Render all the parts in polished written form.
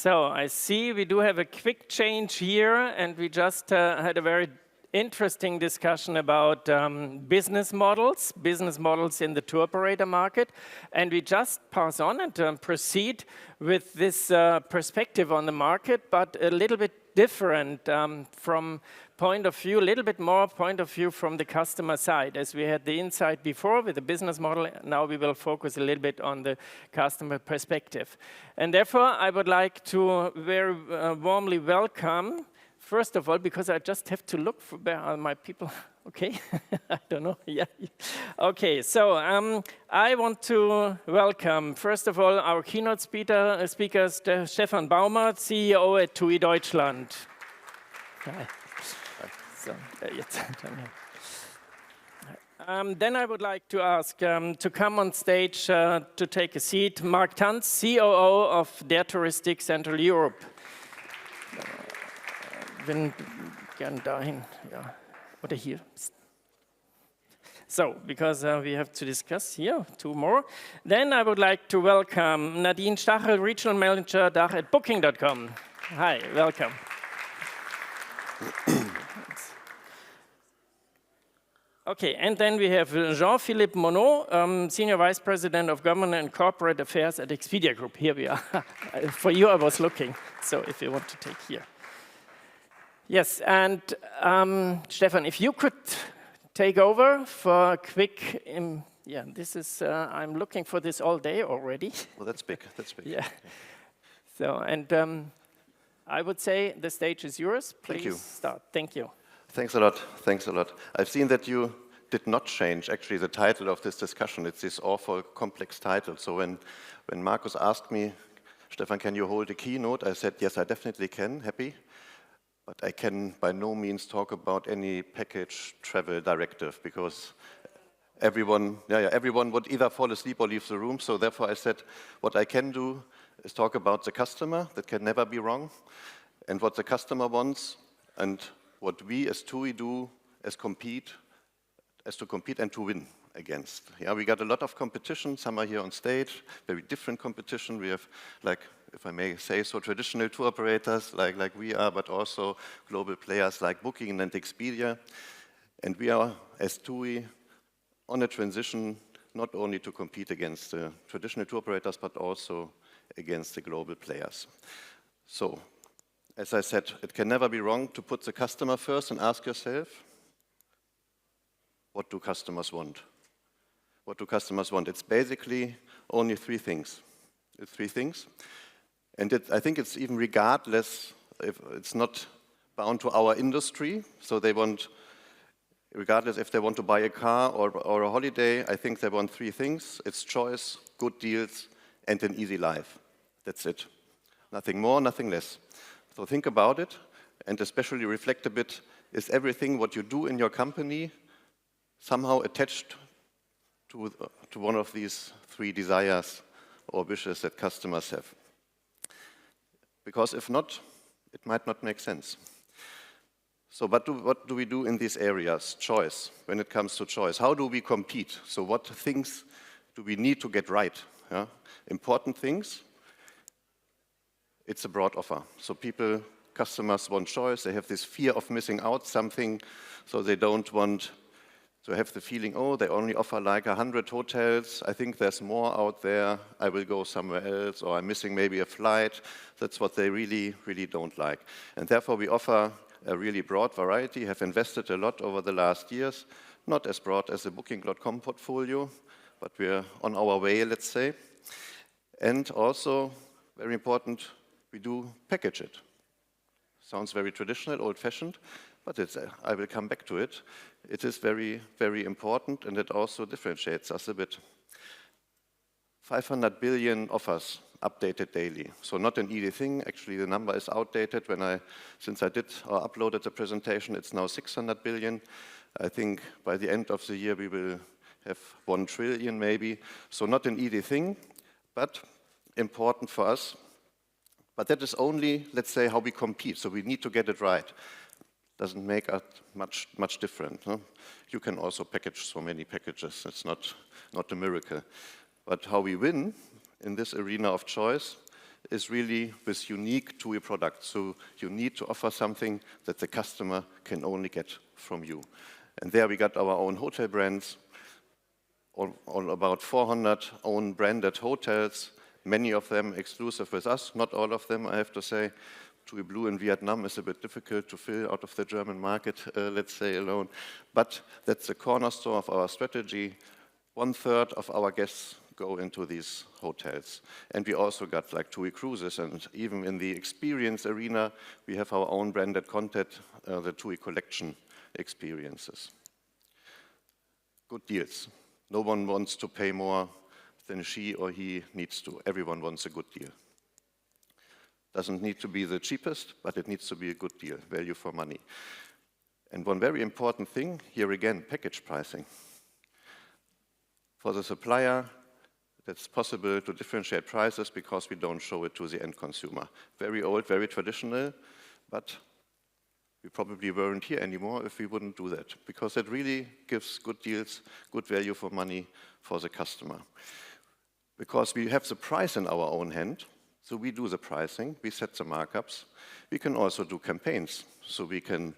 So I see we do have a quick change here, and we just had a very interesting discussion about business models in the tour operator market, and we just pass on and proceed with this perspective on the market, but a little bit different from point of view, a little bit more point of view from the customer side. As we had the insight before with the business model, now we will focus a little bit on the customer perspective. And therefore, I would like to very warmly welcome, first of all, because I just have to look for where are my people. Okay, I don't know. Yeah. Okay, so I want to welcome, first of all, our keynote speakers, Stefan Baumer, CEO at TUI Deutschland. Hi. So, then I would like to ask to come on stage to take a seat, Mark Tanz, COO of Der Touristik Central Europe. Wenn gern dahin, ja. Oder hier. So, because we have to discuss here two more. Then I would like to welcome Nadine Stachel, Regional Manager DACH at Booking.com. Hi, welcome. Okay, and then we have Jean-Philippe Monod, Senior Vice President of Government and Corporate Affairs at Expedia Group. Here we are. For you, I was looking, so if you want to take here. Yes, and Stefan, if you could take over for a quick, yeah, this is, I'm looking for this all day already. Well, that's big, that's big. Yeah. So, and I would say the stage is yours. Please start. Thank you. Thanks a lot, thanks a lot. I've seen that you did not change actually the title of this discussion. It's this awful complex title. So when Markus asked me, Stefan, can you hold a keynote? I said, yes, I definitely can, happy. But I can by no means talk about any package travel directive because everyone would either fall asleep or leave the room. So therefore I said, what I can do is talk about the customer, that can never be wrong, and what the customer wants, and what we as TUI do as to compete and to win against. Yeah, we got a lot of competition. Some are here on stage, very different competition. We have, like, if I may say so, traditional tour operators like we are, but also global players like Booking and Expedia. And we are, as TUI, on a transition not only to compete against the traditional tour operators, but also against the global players. So, as I said, it can never be wrong to put the customer first and ask yourself, what do customers want? What do customers want? It's basically only three things. It's three things. And I think it's even regardless, if it's not bound to our industry, so they want, regardless if they want to buy a car or a holiday, I think they want three things. It's choice, good deals, and an easy life. That's it. Nothing more, nothing less. So think about it, and especially reflect a bit, is everything what you do in your company somehow attached to one of these three desires or wishes that customers have? Because if not, it might not make sense. So what do we do in these areas? Choice, when it comes to choice. How do we compete? So what things do we need to get right? Yeah? Important things. It's a broad offer. So customers want choice. They have this fear of missing out something, so they don't want to have the feeling, oh, they only offer like 100 hotels. I think there's more out there. I will go somewhere else, or I'm missing maybe a flight. That's what they really, really don't like. And therefore, we offer a really broad variety, have invested a lot over the last years, not as broad as the Booking.com portfolio, but we're on our way, let's say. And also, very important, we do package it. Sounds very traditional, old-fashioned, but I will come back to it. It is very, very important, and it also differentiates us a bit. 500 billion offers updated daily. So not an easy thing. Actually, the number is outdated. Since I did or uploaded the presentation, it's now 600 billion. I think by the end of the year, we will have 1 trillion maybe. So not an easy thing, but important for us. But that is only, let's say, how we compete. So we need to get it right. Doesn't make us much different. Huh? You can also package so many packages. It's not a miracle. But how we win in this arena of choice is really with unique TUI products. So you need to offer something that the customer can only get from you. And there we got our own hotel brands, all about 400 own branded hotels, many of them exclusive with us, not all of them, I have to say. TUI Blue in Vietnam is a bit difficult to fill out of the German market, let's say, alone. But that's the cornerstone of our strategy. 1/3 of our guests go into these hotels. And we also got like TUI Cruises, and even in the experience arena, we have our own branded content, the TUI Collection experiences. Good deals. No one wants to pay more than she or he needs to. Everyone wants a good deal. Doesn't need to be the cheapest, but it needs to be a good deal, value for money. And one very important thing, here again, package pricing. For the supplier, it's possible to differentiate prices because we don't show it to the end consumer. Very old, very traditional, but we probably weren't here anymore if we wouldn't do that, because it really gives good deals, good value for money for the customer. Because we have the price in our own hand, so we do the pricing, we set the markups. We can also do campaigns, so we can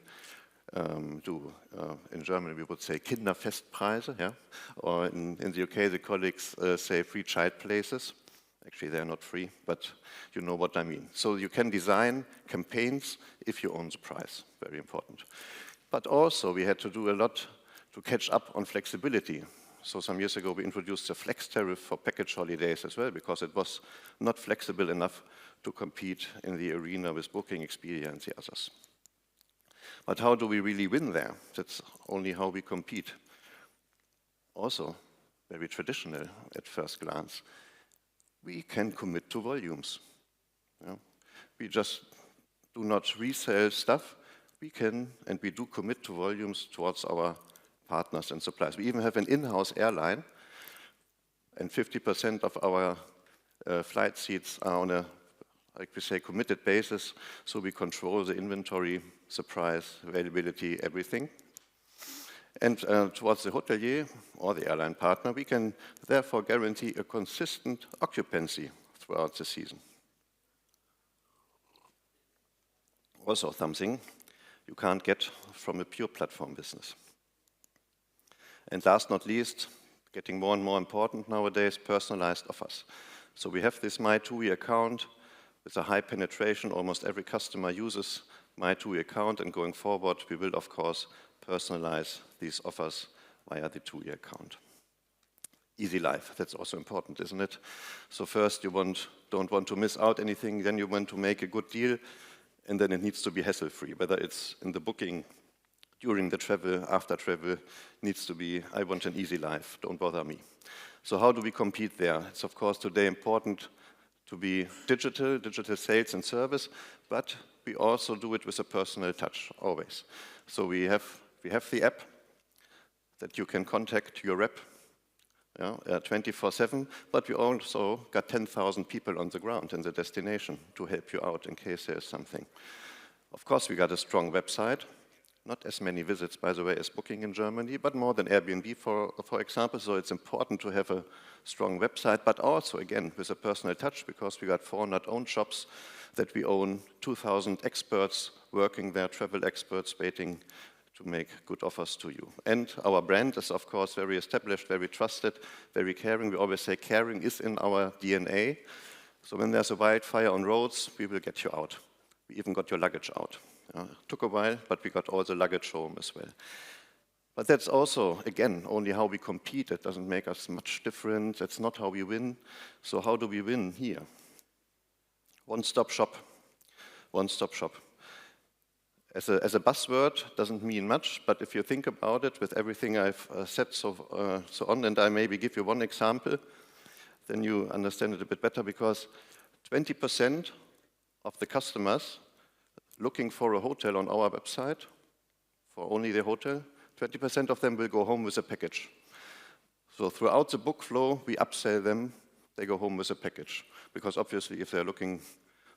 in German we would say Kinderfestpreise, yeah? Or in the UK the colleagues say free child places. Actually they're not free, but you know what I mean. So you can design campaigns if you own the price, very important. But also we had to do a lot to catch up on flexibility. So some years ago we introduced the flex tariff for package holidays as well, because it was not flexible enough to compete in the arena with Booking, Expedia and the others. But how do we really win there? That's only how we compete. Also, very traditional at first glance. We can commit to volumes. Yeah? We just do not resell stuff. We can and we do commit to volumes towards our partners and suppliers. We even have an in-house airline, and 50% of our flight seats are on a, like we say, committed basis, so we control the inventory, supplies, availability, everything. And towards the hotelier or the airline partner, we can therefore guarantee a consistent occupancy throughout the season. Also something you can't get from a pure platform business. And last not least, getting more and more important nowadays, personalized offers. So we have this My TUI account with a high penetration. Almost every customer uses My TUI account, and going forward, we will of course personalize these offers via the TUI account. Easy life, that's also important, isn't it? So first you don't want to miss out anything, then you want to make a good deal, and then it needs to be hassle-free, whether it's in the booking, during the travel, after travel, needs to be, I want an easy life, don't bother me. So how do we compete there? It's of course today important to be digital sales and service, but we also do it with a personal touch, always. So we have the app that you can contact your rep 24/7, but we also got 10,000 people on the ground in the destination to help you out in case there's something. Of course, we got a strong website. Not as many visits, by the way, as Booking in Germany, but more than Airbnb, for example. So it's important to have a strong website, but also, again, with a personal touch, because we got 400 owned shops that we own, 2,000 experts working there, travel experts waiting to make good offers to you. And our brand is, of course, very established, very trusted, very caring. We always say caring is in our DNA. So when there's a wildfire on roads, we will get you out. We even got your luggage out. Took a while, but we got all the luggage home as well. But that's also, again, only how we compete. It doesn't make us much different. That's not how we win. So how do we win here? One-stop shop. One-stop shop. As a buzzword, doesn't mean much, but if you think about it, with everything I've said so on, and I maybe give you one example, then you understand it a bit better, because 20% of the customers looking for a hotel on our website, for only the hotel, 20% of them will go home with a package. So throughout the book flow, we upsell them, they go home with a package. Because obviously if they're looking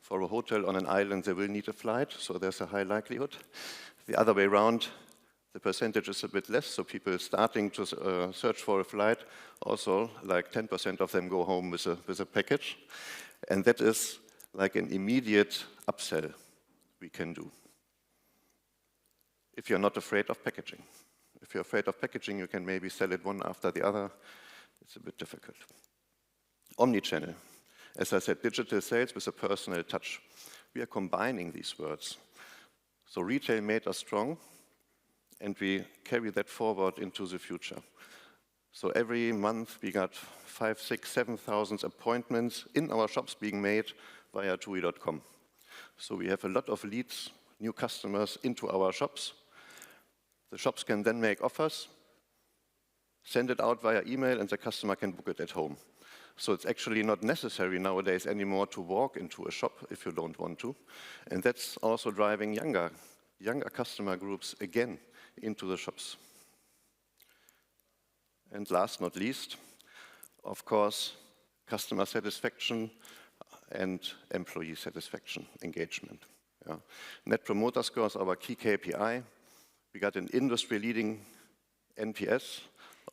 for a hotel on an island, they will need a flight, so there's a high likelihood. The other way around, the percentage is a bit less, so people starting to search for a flight, also like 10% of them go home with a package. And that is like an immediate upsell we can do. If you're not afraid of packaging. If you're afraid of packaging, you can maybe sell it one after the other. It's a bit difficult. Omnichannel. As I said, digital sales with a personal touch. We are combining these words. So retail made us strong, and we carry that forward into the future. So every month we got 5, 6, 7,000 appointments in our shops being made via TUI.com. So we have a lot of leads, new customers into our shops. The shops can then make offers, send it out via email, and the customer can book it at home. So it's actually not necessary nowadays anymore to walk into a shop if you don't want to. And that's also driving younger customer groups again into the shops. And last not least, of course, customer satisfaction and employee satisfaction, engagement. Yeah. Net Promoter Score is our key KPI. We got an industry-leading NPS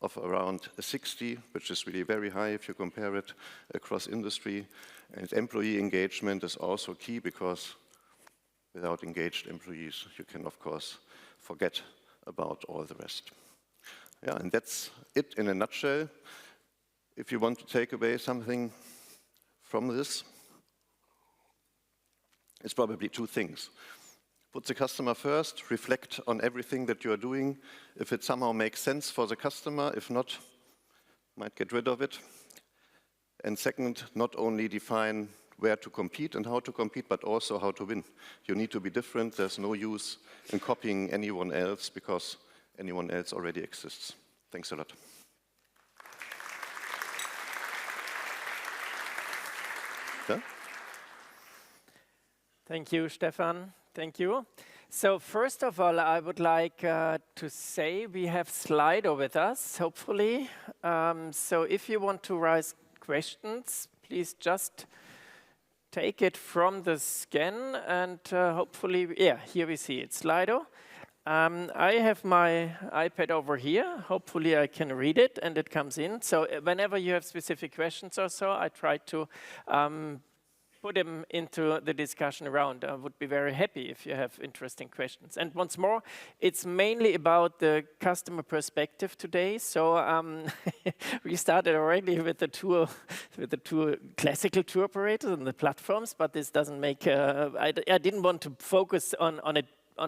of around 60, which is really very high if you compare it across industry. And employee engagement is also key because without engaged employees, you can, of course, forget about all the rest. Yeah, and that's it in a nutshell. If you want to take away something from this, it's probably two things. Put the customer first, reflect on everything that you are doing. If it somehow makes sense for the customer, if not, might get rid of it. And second, not only define where to compete and how to compete, but also how to win. You need to be different. There's no use in copying anyone else because anyone else already exists. Thanks a lot. Yeah? Thank you, Stefan. Thank you. So first of all, I would like to say we have Slido with us, hopefully. So if you want to raise questions, please just take it from the scan and hopefully, yeah, here we see it, Slido. I have my iPad over here. Hopefully I can read it and it comes in. So whenever you have specific questions or so, I try to put them into the discussion around. I would be very happy if you have interesting questions. And once more, it's mainly about the customer perspective today. So we started already with the two classical tour operators and the platforms, but this doesn't make. I didn't want to focus on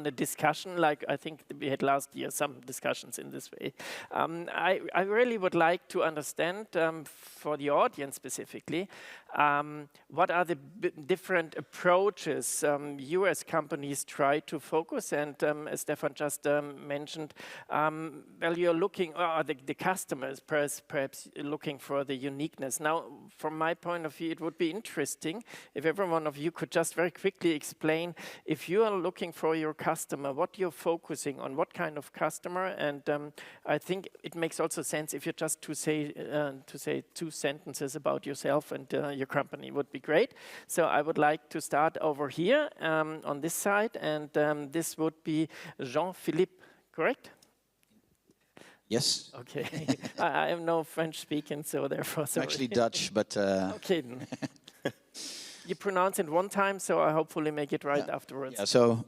a discussion like I think we had last year, some discussions in this way. I really would like to understand for the audience specifically, what are the different approaches US companies try to focus, and as Stefan just mentioned, well, you're looking, the customers perhaps looking for the uniqueness. Now, from my point of view, it would be interesting if every one of you could just very quickly explain if you are looking for your customer, what you're focusing on, what kind of customer, and I think it makes also sense if you just to say two sentences about yourself and your company would be great. So I would like to start over here on this side, and this would be Jean-Philippe, correct? Yes. Okay. I am no French speaking, so therefore sorry. I'm actually Dutch, but okay then. You pronounce it one time, so I hopefully make it right afterwards. Yeah, so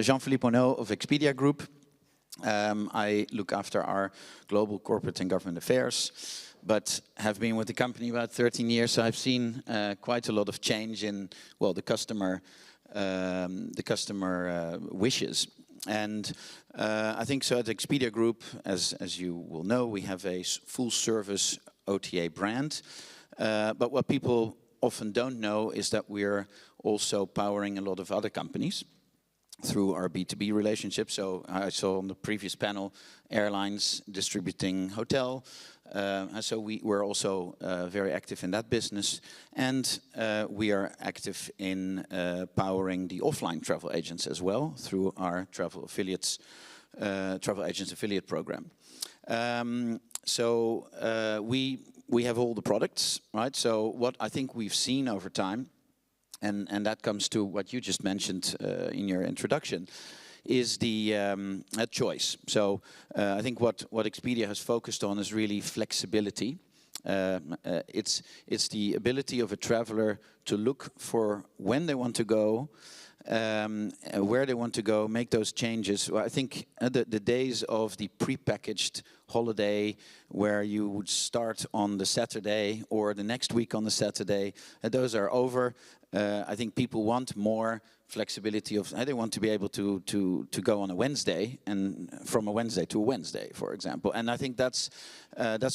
Jean-Philippe Monod of Expedia Group. I look after our global corporate and government affairs, but have been with the company about 13 years, so I've seen quite a lot of change in, well, the customer wishes. And I think so at Expedia Group, as you will know, we have a full-service OTA brand. But what people often don't know is that we're also powering a lot of other companies through our B2B relationship. So I saw on the previous panel, airlines distributing hotel. And so we're also very active in that business. And we are active in powering the offline travel agents as well through our travel agents affiliate program. We have all the products, right? So what I think we've seen over time, and that comes to what you just mentioned in your introduction, is the choice. So I think what Expedia has focused on is really flexibility It's the ability of a traveler to look for when they want to go, where they want to go, make those changes. Well, I think the days of the pre-packaged holiday where you would start on the Saturday or the next week on the Saturday, those are over. I think people want more flexibility of, they want to be able to go on a Wednesday and from a Wednesday to a Wednesday, for example. And I think that's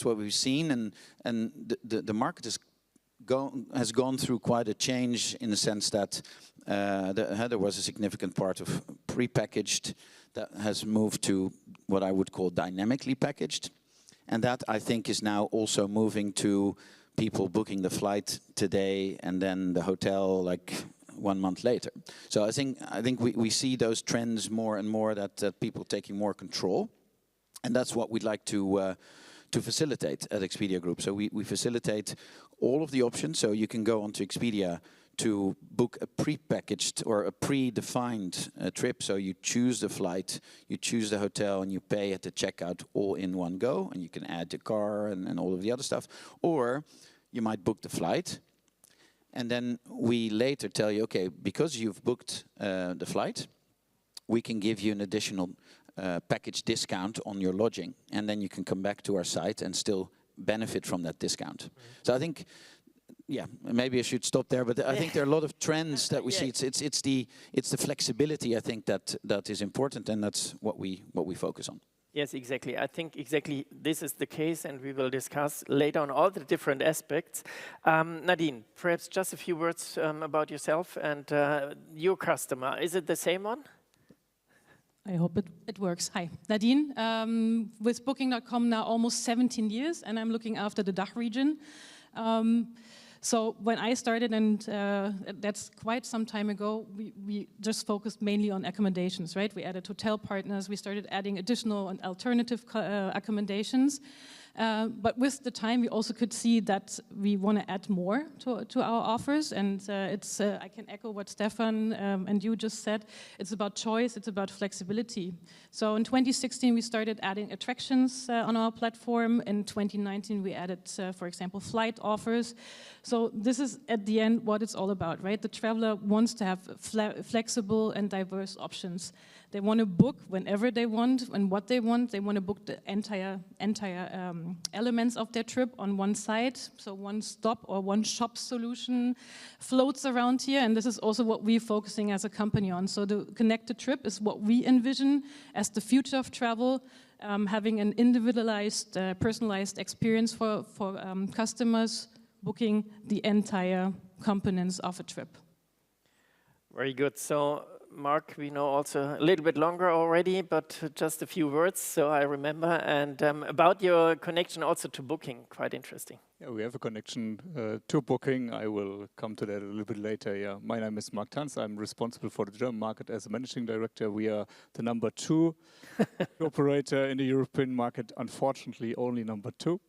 what we've seen, and the market has gone through quite a change in the sense that there was a significant part of pre-packaged that has moved to what I would call dynamically packaged, and that I think is now also moving to people booking the flight today and then the hotel like 1 month later. So I think we see those trends more and more, that people taking more control, and that's what we'd like to facilitate at Expedia Group. So we facilitate all of the options. So you can go onto Expedia to book a pre-packaged or a pre-defined trip. So you choose the flight, you choose the hotel, and you pay at the checkout all in one go. And you can add the car and all of the other stuff. Or you might book the flight, and then we later tell you, okay, because you've booked the flight, we can give you an additional package discount on your lodging, and then you can come back to our site and still benefit from that discount. So I think, yeah, maybe I should stop there, but I think there are a lot of trends that we see. It's the flexibility, I think, that is important, and that's what we focus on. Yes, exactly. I think exactly this is the case, and we will discuss later on all the different aspects. Nadine, perhaps just a few words about yourself and your customer. Is it the same one? I hope it works. Hi, Nadine, with Booking.com now almost 17 years, and I'm looking after the DACH region. So when I started, and that's quite some time ago, we just focused mainly on accommodations, right? We added hotel partners, we started adding additional and alternative accommodations. But with the time, we also could see that we want to add more to our offers, and I can echo what Stefan and you just said. It's about choice, it's about flexibility. So in 2016, we started adding attractions on our platform. In 2019, we added, for example, flight offers. So this is, at the end, what it's all about, right? The traveler wants to have flexible and diverse options. They want to book whenever they want and what they want. They want to book the entire elements of their trip on one site. So one stop or one shop solution floats around here. And this is also what we're focusing as a company on. So the connected trip is what we envision as the future of travel, having an individualized, personalized experience for customers booking the entire components of a trip. Very good. So, Mark, we know also a little bit longer already, but just a few words, so I remember. And about your connection also to Booking, quite interesting. Yeah, we have a connection to Booking. I will come to that a little bit later. Yeah, my name is Mark Tanz. I'm responsible for the German market as a managing director. We are the number 2 operator in the European market. Unfortunately, only number 2.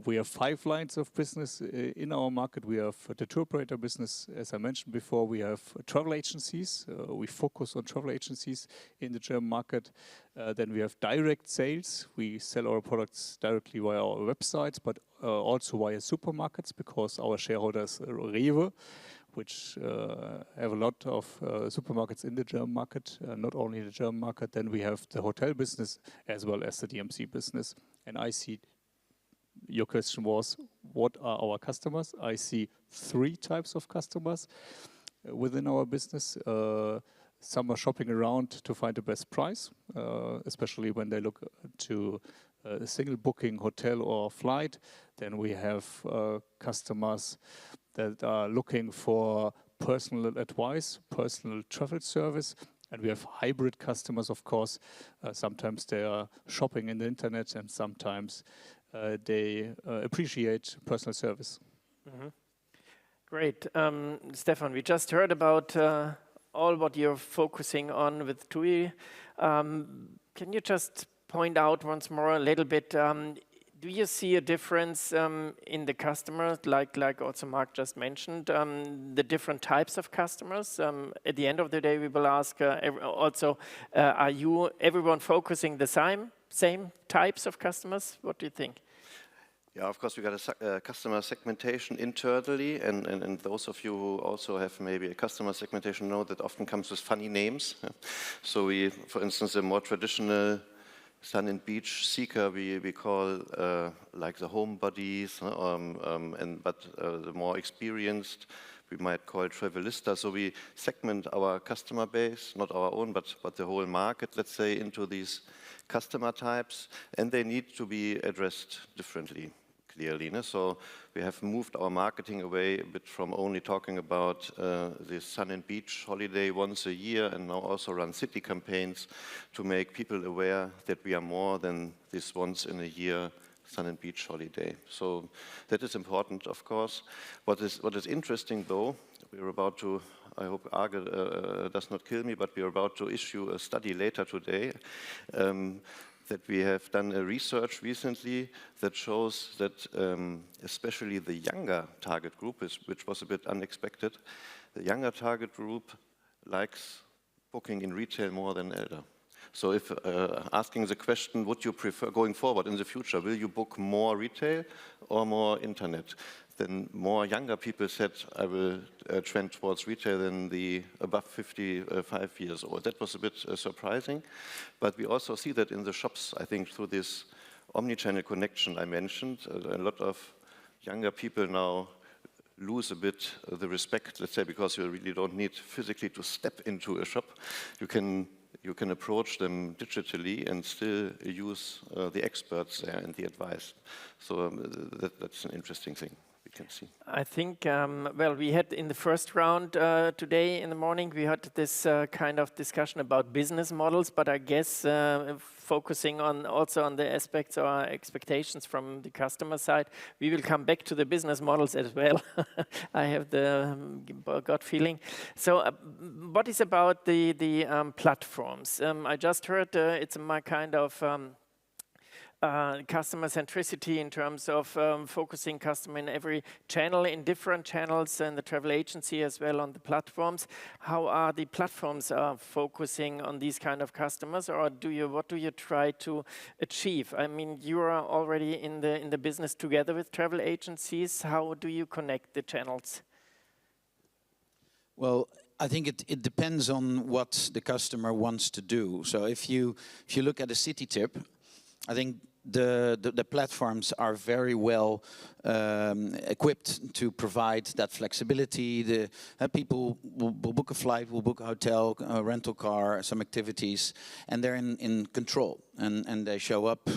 We have 5 lines of business in our market. We have the tour operator business, as I mentioned before. We have travel agencies. We focus on travel agencies in the German market. Then we have direct sales. We sell our products directly via our websites, but also via supermarkets, because our shareholders, Rewe, which have a lot of supermarkets in the German market, not only the German market. Then we have the hotel business as well as the DMC business. And I see, your question was, what are our customers? I see 3 types of customers within our business. Some are shopping around to find the best price, especially when they look to a single booking hotel or flight. Then we have customers that are looking for personal advice, personal travel service. And we have hybrid customers, of course. Sometimes they are shopping in the internet, and sometimes they appreciate personal service. Mm-hmm. Great. Stefan, we just heard about all what you're focusing on with TUI. Can you just point out once more a little bit, do you see a difference in the customers, like also Mark just mentioned, the different types of customers? At the end of the day, we will ask also, are everyone focusing the same types of customers? What do you think? Yeah, of course, we got a customer segmentation internally, and those of you who also have maybe a customer segmentation know that often comes with funny names. Yeah. So we, for instance, a more traditional sun and beach seeker we call like the homebodies, but the more experienced we might call travelista. So we segment our customer base, not our own, but the whole market, let's say, into these customer types, and they need to be addressed differently, clearly. No? So we have moved our marketing away a bit from only talking about the sun and beach holiday once a year, and now also run city campaigns to make people aware that we are more than this once in a year sun and beach holiday. So that is important, of course. What is interesting, though, we're about to, I hope Arge does not kill me, but we're about to issue a study later today that we have done a research recently that shows that especially the younger target group, which was a bit unexpected, the younger target group likes booking in retail more than elder. So if asking the question, would you prefer going forward in the future, will you book more retail or more internet? Then more younger people said, I will trend towards retail than the above 55 years old. That was a bit surprising. But we also see that in the shops, I think, through this omnichannel connection I mentioned, a lot of younger people now lose a bit the respect, let's say, because you really don't need physically to step into a shop. You can approach them digitally and still use the experts there and the advice. So that's an interesting thing we can see. I think, well, we had in the first round today in the morning, we had this kind of discussion about business models, but I guess focusing on also on the aspects or expectations from the customer side, we will come back to the business models as well. I have the gut feeling. So what is about the platforms? I just heard it's my kind of customer centricity in terms of focusing customer in every channel, in different channels, and the travel agency as well on the platforms. How are the platforms focusing on these kind of customers, or what do you try to achieve? I mean, you are already in the business together with travel agencies. How do you connect the channels? Well, I think it depends on what the customer wants to do. So if you look at a city trip, I think the platforms are very well equipped to provide that flexibility. The people will book a flight, will book a hotel, a rental car, some activities, and they're in control. And they show up,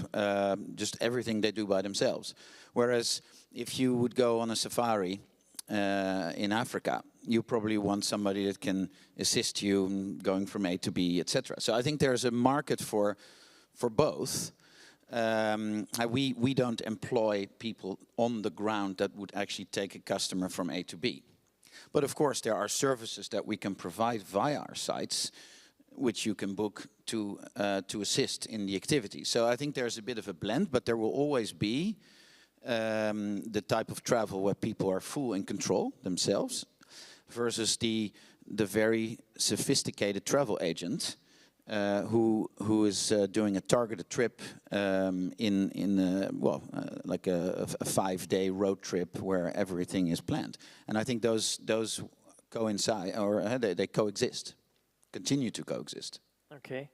just everything they do by themselves. Whereas if you would go on a safari in Africa, you probably want somebody that can assist you in going from A to B, etc. So I think there's a market for both. We don't employ people on the ground that would actually take a customer from A to B. But of course, there are services that we can provide via our sites, which you can book to assist in the activity. So I think there's a bit of a blend, but there will always be the type of travel where people are full in control themselves versus the very sophisticated travel agent who is doing a targeted trip like a 5-day road trip where everything is planned. And I think those coincide, or they coexist, continue to coexist. Okay.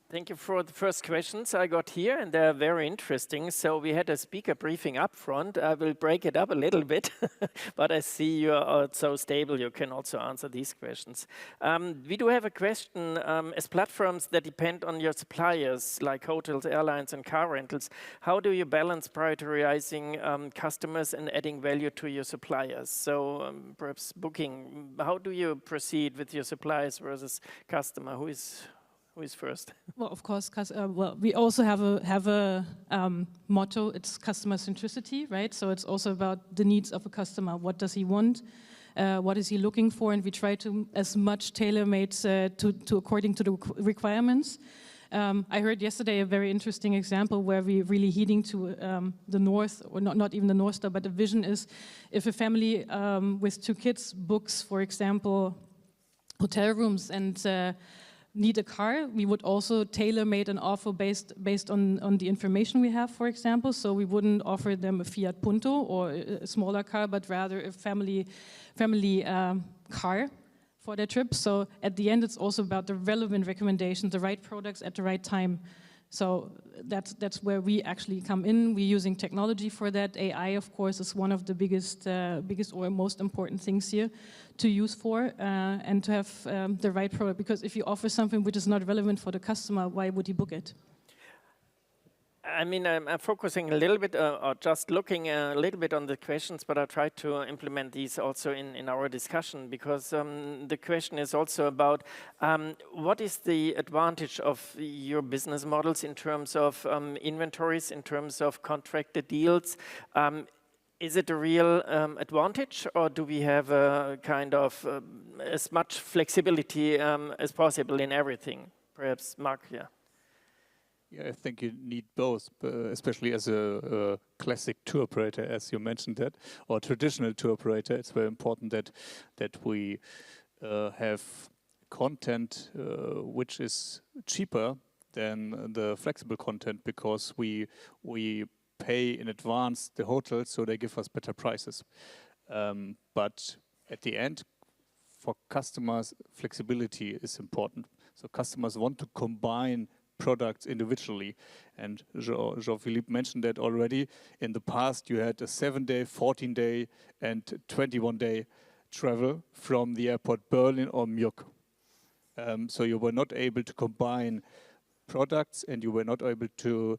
Thank you for the first questions I got here, and they're very interesting. So we had a speaker briefing up front. I will break it up a little bit, but I see you are so stable, you can also answer these questions. We do have a question, as platforms that depend on your suppliers, like hotels, airlines, and car rentals, how do you balance prioritizing customers and adding value to your suppliers? So perhaps booking, how do you proceed with your suppliers versus customer? Who is first? Well, of course, we also have a motto. It's customer centricity, right? So it's also about the needs of a customer. What does he want? What is he looking for? And we try to as much tailor-made to according to the requirements. I heard yesterday a very interesting example where we're really heeding to the north, or not even the North Star, but the vision is if a family with 2 kids books, for example, hotel rooms and need a car, we would also tailor-made an offer based on the information we have, for example. So we wouldn't offer them a Fiat Punto or a smaller car, but rather a family car for their trip. So at the end, it's also about the relevant recommendations, the right products at the right time. So that's where we actually come in. We're using technology for that. AI, of course, is one of the biggest or most important things here to use for and to have the right product. Because if you offer something which is not relevant for the customer, why would he book it? I mean, I'm focusing a little bit, or just looking a little bit on the questions, but I'll try to implement these also in our discussion, because the question is also about what is the advantage of your business models in terms of inventories, in terms of contracted deals? Is it a real advantage, or do we have a kind of as much flexibility as possible in everything? Perhaps, Mark, yeah. Yeah, I think you need both, especially as a classic tour operator, as you mentioned that, or traditional tour operator. It's very important that we have content which is cheaper than the flexible content, because we pay in advance the hotels, so they give us better prices. But at the end, for customers, flexibility is important. So customers want to combine products individually, and Jean-Philippe mentioned that already. In the past, you had a 7-day, 14-day, and 21-day travel from the airport Berlin or Mjuk. So you were not able to combine products, and you were not able to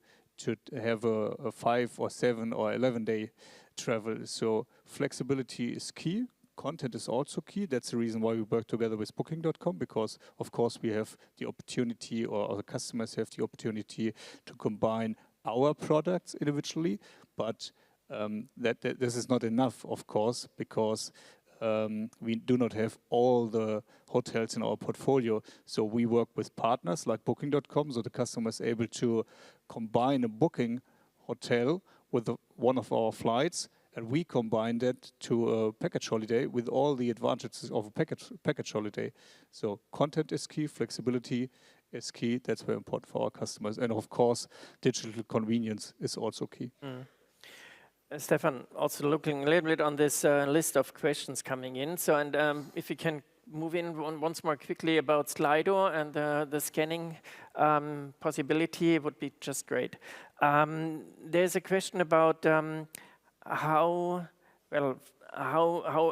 have a 5 or 7 or 11-day travel. So flexibility is key. Content is also key. That's the reason why we work together with Booking.com, because of course we have the opportunity, or the customers have the opportunity to combine our products individually. But this is not enough, of course, because we do not have all the hotels in our portfolio. So we work with partners like Booking.com, so the customer is able to combine a booking hotel with one of our flights, and we combine that to a package holiday with all the advantages of a package holiday. So content is key, flexibility is key. That's very important for our customers. And of course, digital convenience is also key. Stefan, also looking a little bit on this list of questions coming in. So, and if you can move in once more quickly about Slido and the scanning possibility, it would be just great. There's a question about how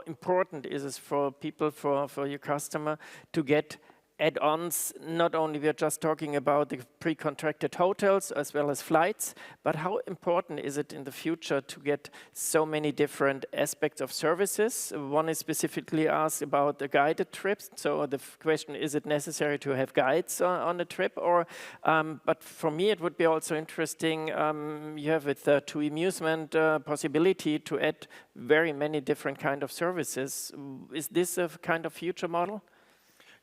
important is it for people, for your customer, to get add-ons? Not only we are just talking about the pre-contracted hotels as well as flights, but how important is it in the future to get so many different aspects of services? One is specifically asked about the guided trips. So the question, is it necessary to have guides on a trip? Or, but for me, it would be also interesting, you have with the TUI Amusement possibility to add very many different kind of services. Is this a kind of future model?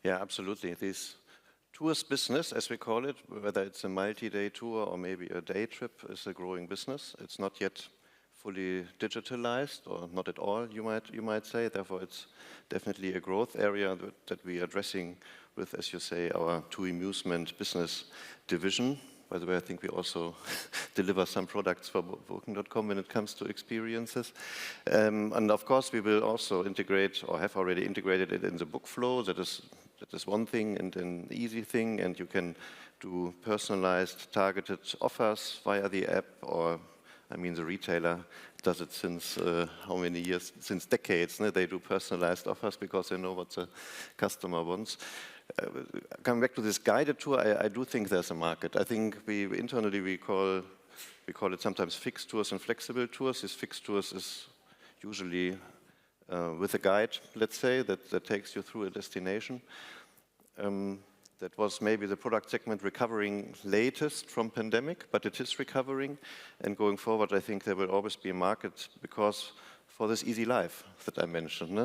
Yeah, absolutely. This tours business, as we call it, whether it's a multi-day tour or maybe a day trip, is a growing business. It's not yet fully digitalized, or not at all, you might say. Therefore, it's definitely a growth area that we are addressing with, as you say, our TUI Amusement business division. By the way, I think we also deliver some products for Booking.com when it comes to experiences. And of course, we will also integrate, or have already integrated it in the book flow. That is one thing and an easy thing, and you can do personalized, targeted offers via the app, or, I mean, the retailer does it since how many years? Since decades. They do personalized offers because they know what the customer wants. Coming back to this guided tour, I do think there's a market. I think internally we call it sometimes fixed tours and flexible tours. These fixed tours is usually with a guide, let's say, that takes you through a destination. That was maybe the product segment recovering latest from pandemic, but it is recovering. And going forward, I think there will always be a market, because for this easy life that I mentioned,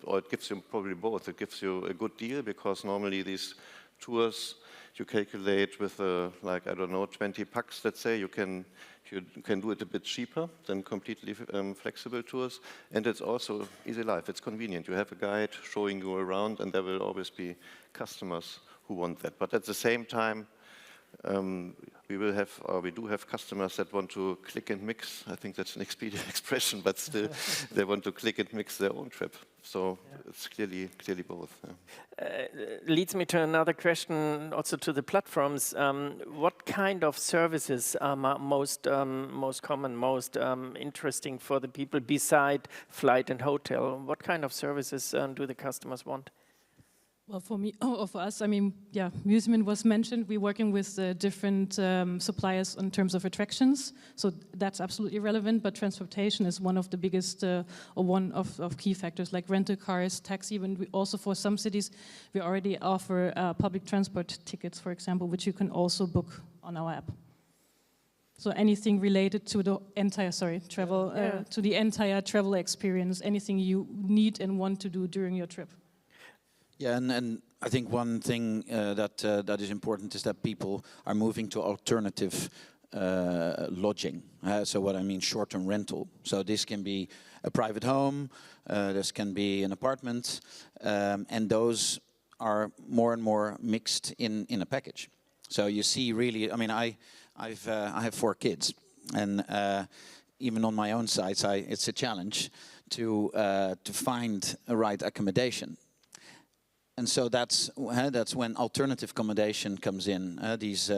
or it gives you probably both. It gives you a good deal, because normally these tours you calculate with like, I don't know, 20 packs, let's say, you can You can do it a bit cheaper than completely flexible tours, and it's also easy life. It's convenient. You have a guide showing you around, and there will always be customers who want that. But at the same time, we do have customers that want to click and mix. I think that's an Expedia expression, but still, they want to click and mix their own trip. So it's clearly both. Yeah. Leads me to another question, also to the platforms. What kind of services are most common, most interesting for the people beside flight and hotel? What kind of services do the customers want? Well, for me, or for us, I mean, yeah, museum was mentioned. We're working with different suppliers in terms of attractions, so that's absolutely relevant. But transportation is one of the biggest, or one of key factors, like rental cars, taxi. When we also, for some cities, we already offer public transport tickets, for example, which you can also book on our app. So anything related to the entire, travel, to the entire travel experience, anything you need and want to do during your trip. Yeah, and I think one thing that is important is that people are moving to alternative lodging. So what I mean, short-term rental. So this can be a private home, this can be an apartment, and those are more and more mixed in a package. So you see, really, I mean, I have 4 kids, and even on my own sites, it's a challenge to find a right accommodation. And so that's when alternative accommodation comes in, these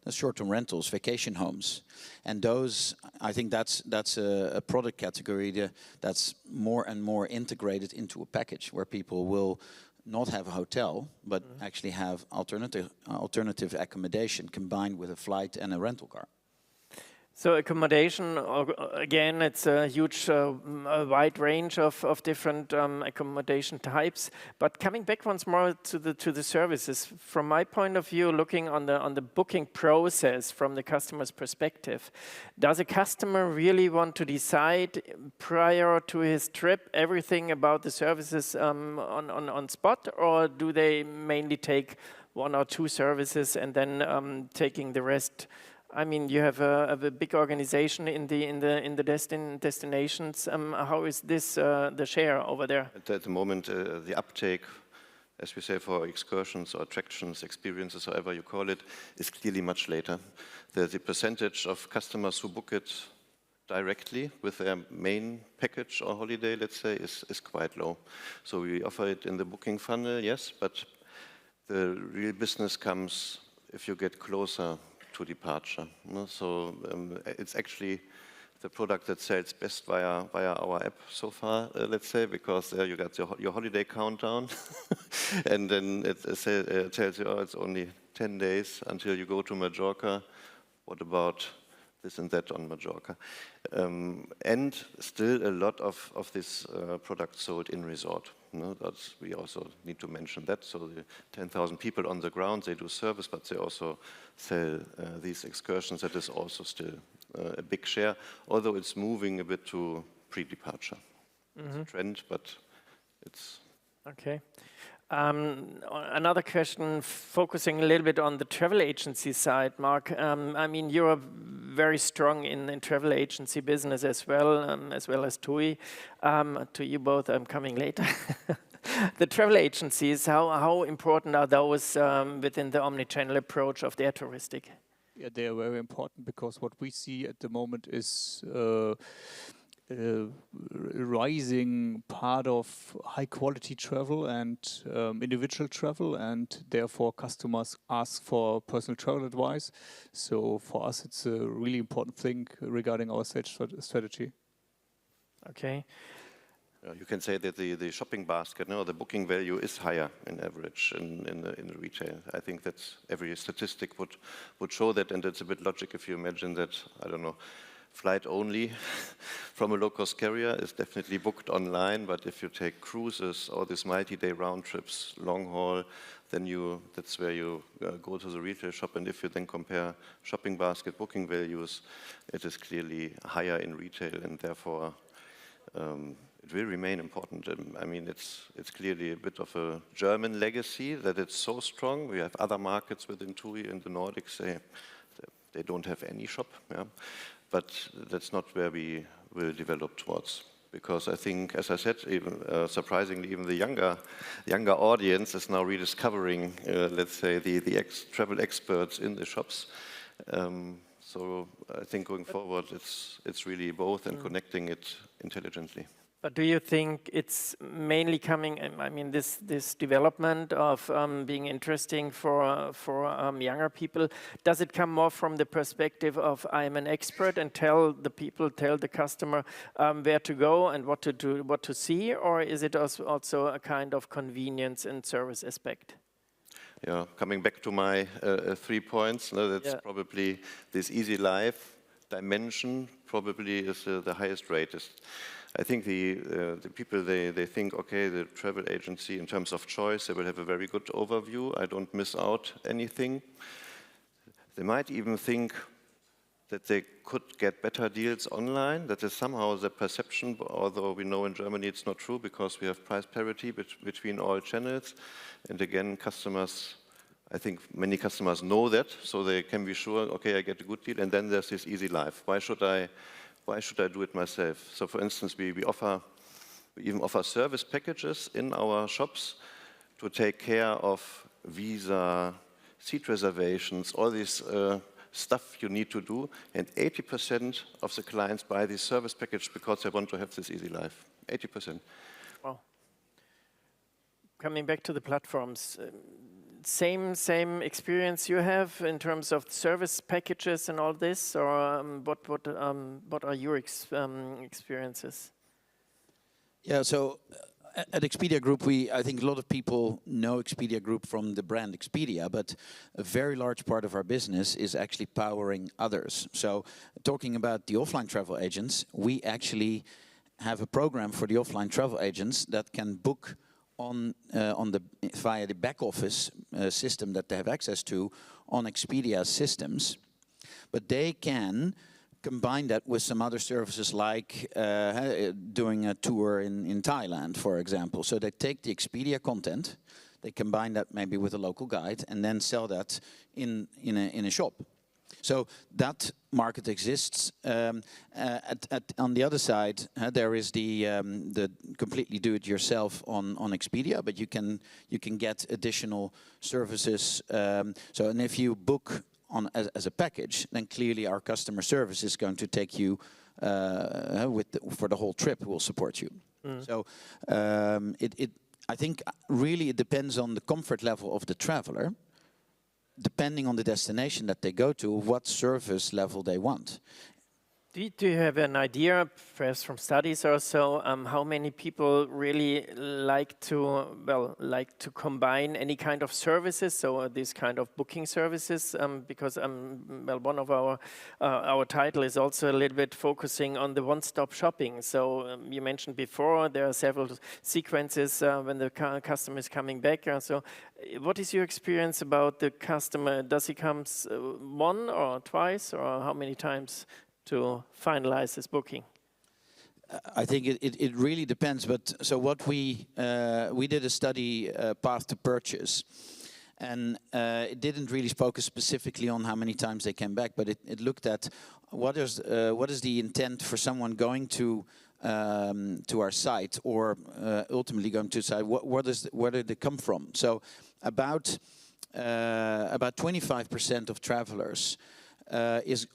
short-term rentals, vacation homes. And those, I think that's a product category that's more and more integrated into a package where people will not have a hotel, but actually have alternative accommodation combined with a flight and a rental car. So accommodation, again, it's a huge, a wide range of different accommodation types. But coming back once more to the services, from my point of view, looking on the booking process from the customer's perspective, does a customer really want to decide prior to his trip everything about the services on spot, or do they mainly take 1 or 2 services and then taking the rest? I mean, you have a big organization in the destinations. How is this the share over there? At the moment, the uptake, as we say, for excursions or attractions, experiences, however you call it, is clearly much later. The percentage of customers who book it directly with their main package or holiday, let's say, is quite low. So we offer it in the booking funnel, yes, but the real business comes if you get closer to departure. So it's actually the product that sells best via our app so far, let's say, because there you got your holiday countdown, and then it tells you, oh, it's only 10 days until you go to Mallorca. What about this and that on Mallorca? And still a lot of this product sold in resort. We also need to mention that. So the 10,000 people on the ground, they do service, but they also sell these excursions. That is also still a big share, although it's moving a bit to pre-departure. It's a trend, but it's... Okay. Another question, focusing a little bit on the travel agency side, Mark. I mean, you're very strong in travel agency business as well as TUI. To you both, I'm coming later. The travel agencies, how important are those within the omnichannel approach of their touristic? Yeah, they are very important because what we see at the moment is rising part of high quality travel and individual travel, and therefore customers ask for personal travel advice. So for us it's a really important thing regarding our sales strategy. Okay. You can say that the shopping basket, the booking value is higher in average in the retail. I think that every statistic would show that, and it's a bit logic if you imagine that, I don't know, flight only from a low-cost carrier is definitely booked online, but if you take cruises or these multi-day round trips, long haul, then that's where you go to the retail shop, and if you then compare shopping basket booking values, it is clearly higher in retail, and therefore it will remain important. I mean, it's clearly a bit of a German legacy that it's so strong. We have other markets within TUI in the Nordics, they don't have any shop. Yeah. but that's not where we will develop towards. Because I think, as I said, even surprisingly, even the younger audience is now rediscovering, let's say, the travel experts in the shops. So I think going forward, it's really both and connecting it intelligently. But do you think it's mainly coming, I mean, this development of being interesting for younger people, does it come more from the perspective of I'm an expert and tell the customer where to go and what to do, what to see, or is it also a kind of convenience and service aspect? Yeah, coming back to my 3 points, that's probably this easy life dimension probably is the highest rate. I think the people, they think, okay, the travel agency, in terms of choice, they will have a very good overview. I don't miss out anything. They might even think that they could get better deals online. That is somehow the perception, although we know in Germany it's not true because we have price parity between all channels. And again, customers, I think many customers know that, so they can be sure, okay, I get a good deal, and then there's this easy life. Why should I do it myself? So for instance, we even offer service packages in our shops to take care of visa, seat reservations, all this stuff you need to do. And 80% of the clients buy this service package because they want to have this easy life. 80%. Wow. Coming back to the platforms, same experience you have in terms of service packages and all this, or what are your experiences? Yeah, so at Expedia Group, I think a lot of people know Expedia Group from the brand Expedia, but a very large part of our business is actually powering others. So talking about the offline travel agents, we actually have a program for the offline travel agents that can book via the back office system that they have access to on Expedia's systems, but they can combine that with some other services like doing a tour in Thailand, for example. So they take the Expedia content, they combine that maybe with a local guide, and then sell that in a shop. So that market exists. On the other side, there is the completely do-it-yourself on Expedia, but you can get additional services. And if you book as a package, then clearly our customer service is going to take you for the whole trip. Will support you. So I think really it depends on the comfort level of the traveler, depending on the destination that they go to, what service level they want. Do you have an idea, perhaps from studies or so, how many people really like to combine any kind of services, so this kind of booking services? Because one of our title is also a little bit focusing on the one-stop shopping. So you mentioned before there are several sequences when the customer is coming back. So what is your experience about the customer? Does he come one or twice, or how many times to finalize this booking? I think it really depends. But so what we did a study, path to purchase, and it didn't really focus specifically on how many times they came back, but it looked at what is the intent for someone going to our site, or ultimately going to the site. Where did they come from? So about 25% of travelers is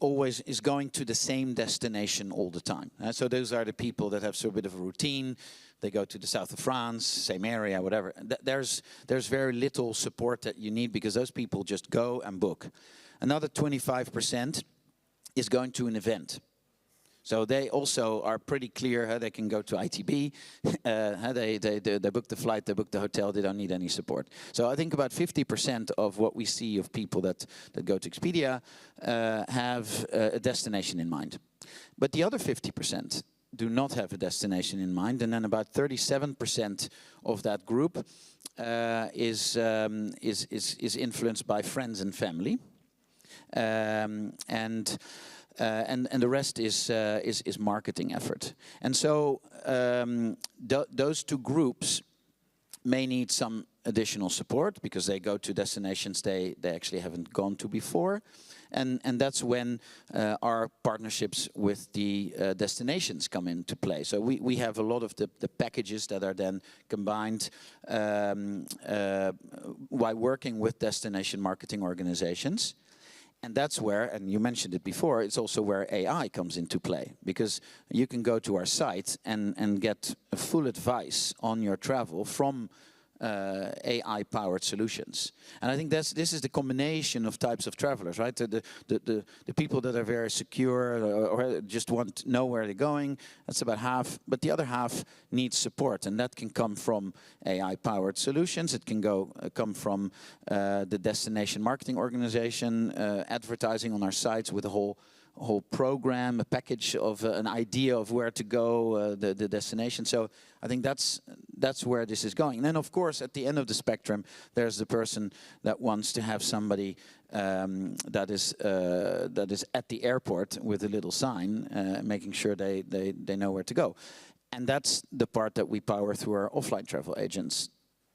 going to the same destination all the time. So those are the people that have sort of a bit of a routine. They go to the south of France, same area, whatever. There's very little support that you need, because those people just go and book. Another 25% is going to an event. So they also are pretty clear how they can go to ITB, they book the flight, they book the hotel, they don't need any support. So I think about 50% of what we see of people that go to Expedia have a destination in mind. But the other 50% do not have a destination in mind, and then about 37% of that group is influenced by friends and family, and the rest is marketing effort. And so those two groups may need some additional support because they go to destinations they actually haven't gone to before. and that's when our partnerships with the destinations come into play. So we have a lot of the packages that are then combined while working with destination marketing organizations. And that's where, and you mentioned it before, it's also where AI comes into play, because you can go to our site and get a full advice on your travel from AI-powered solutions. And I think this is the combination of types of travelers, right? The people that are very secure or just want to know where they're going, that's about half, but the other half needs support, and that can come from AI-powered solutions. It can come from the destination marketing organization, advertising on our sites with a whole program, a package of an idea of where to go, the destination. So I think that's where this is going. And then, of course, at the end of the spectrum, there's the person that wants to have somebody that is at the airport with a little sign, making sure they know where to go. And that's the part that we power through our offline travel agents.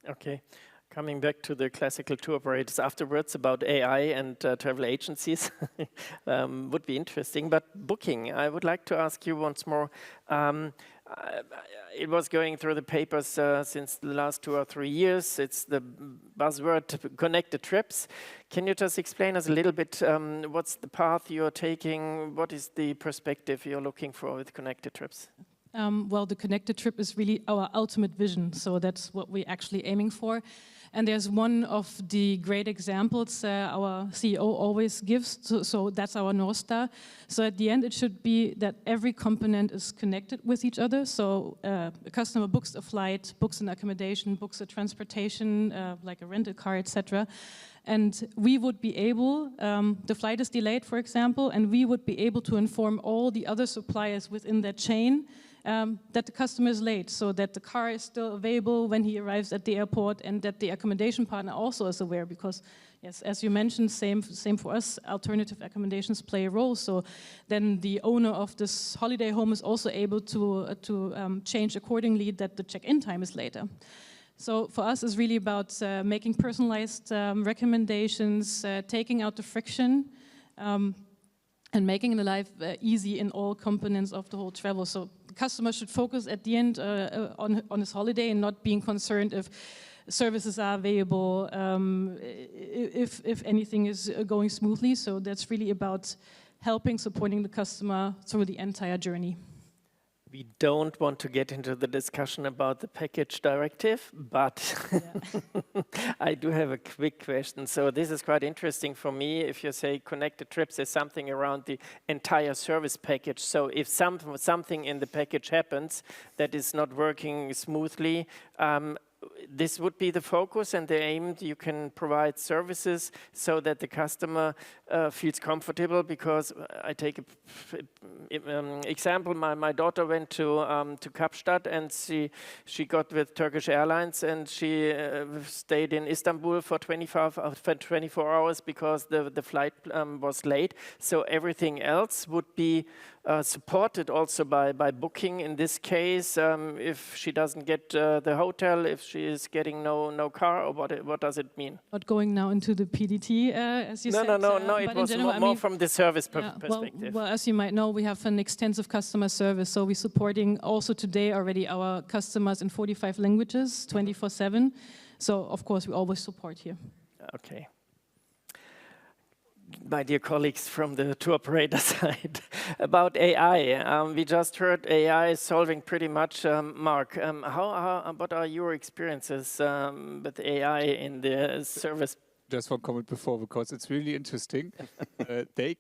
Okay. Coming back to the classical tour operators afterwards about AI and travel agencies would be interesting. But booking, I would like to ask you once more. It was going through the papers since the last 2 or 3 years. It's the buzzword connected trips. Can you just explain us a little bit what's the path you're taking? What is the perspective you're looking for with connected trips? Well, the connected trip is really our ultimate vision, so that's what we're actually aiming for. And there's one of the great examples our CEO always gives, so that's our North Star. So at the end, it should be that every component is connected with each other. So a customer books a flight, books an accommodation, books a transportation, like a rental car, etc. And we would be able, the flight is delayed, for example, and we would be able to inform all the other suppliers within that chain that the customer is late, so that the car is still available when he arrives at the airport, and that the accommodation partner also is aware, because, yes, as you mentioned, same for us, alternative accommodations play a role. So then the owner of this holiday home is also able to change accordingly that the check-in time is later. So for us, it's really about making personalized recommendations, taking out the friction, and making the life easy in all components of the whole travel. So the customer should focus at the end on his holiday and not being concerned if services are available, if anything is going smoothly. So that's really about supporting the customer through the entire journey. We don't want to get into the discussion about the package directive, but I do have a quick question. So this is quite interesting for me. If you say connected trips, there's something around the entire service package. So if something in the package happens that is not working smoothly, this would be the focus and the aim. You can provide services so that the customer feels comfortable. Because I take an example. My daughter went to Kapstadt, and she got with Turkish Airlines, and she stayed in Istanbul for 24 hours because the flight was late. So everything else would be supported also by booking. In this case, if she doesn't get the hotel, if she is getting no car, or what does it mean? Not going now into the PDT, as you said. No. It was more from the service perspective. Well, as you might know, we have an extensive customer service, so we're supporting also today already our customers in 45 languages, 24/7. So of course we always support here. Okay. My dear colleagues from the tour operator side, about AI. We just heard AI is solving pretty much. Mark, what are your experiences with AI in the service? Just one comment before, because it's really interesting. They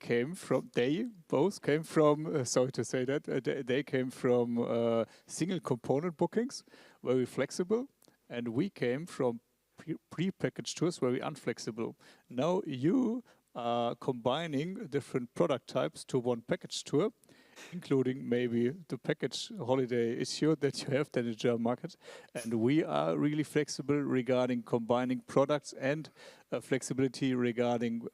both came from, sorry to say that, they came from single component bookings, very flexible, and we came from pre-packaged tours, very unflexible. Now you are combining different product types to one package tour, including maybe the package holiday issue that you have then in the German market. And we are really flexible regarding combining products and flexibility regarding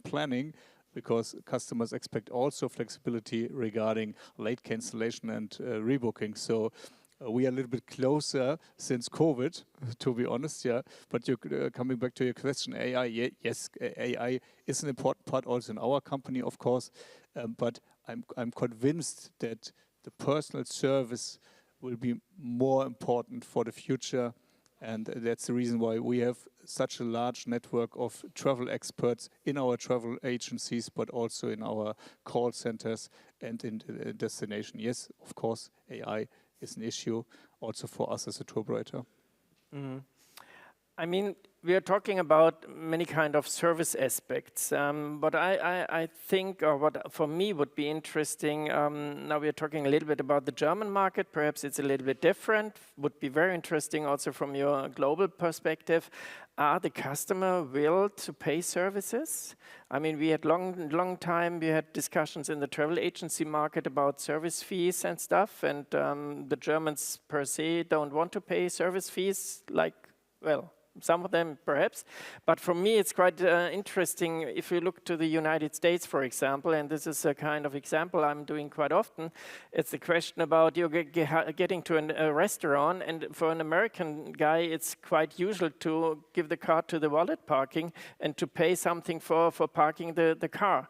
planning, because customers expect also flexibility regarding late cancellation and rebooking. So we are a little bit closer since COVID, to be honest, yeah. But you're coming back to your question, AI, yes, AI is an important part also in our company, of course. But I'm convinced that the personal service will be more important for the future. And that's the reason why we have such a large network of travel experts in our travel agencies, but also in our call centers and in the destination. Yes, of course, AI is an issue also for us as a tour operator. Mm. I mean, we are talking about many kind of service aspects, but I think, or what for me would be interesting, now we are talking a little bit about the German market, perhaps it's a little bit different, would be very interesting also from your global perspective. Are the customer will to pay services? I mean, we had long time, we had discussions in the travel agency market about service fees and stuff, and the Germans per se don't want to pay service fees like, well, some of them perhaps, but for me it's quite interesting if you look to the United States, for example, and this is a kind of example I'm doing quite often. It's the question about you getting to a restaurant, and for an American guy it's quite usual to give the card to the wallet parking and to pay something for parking the car.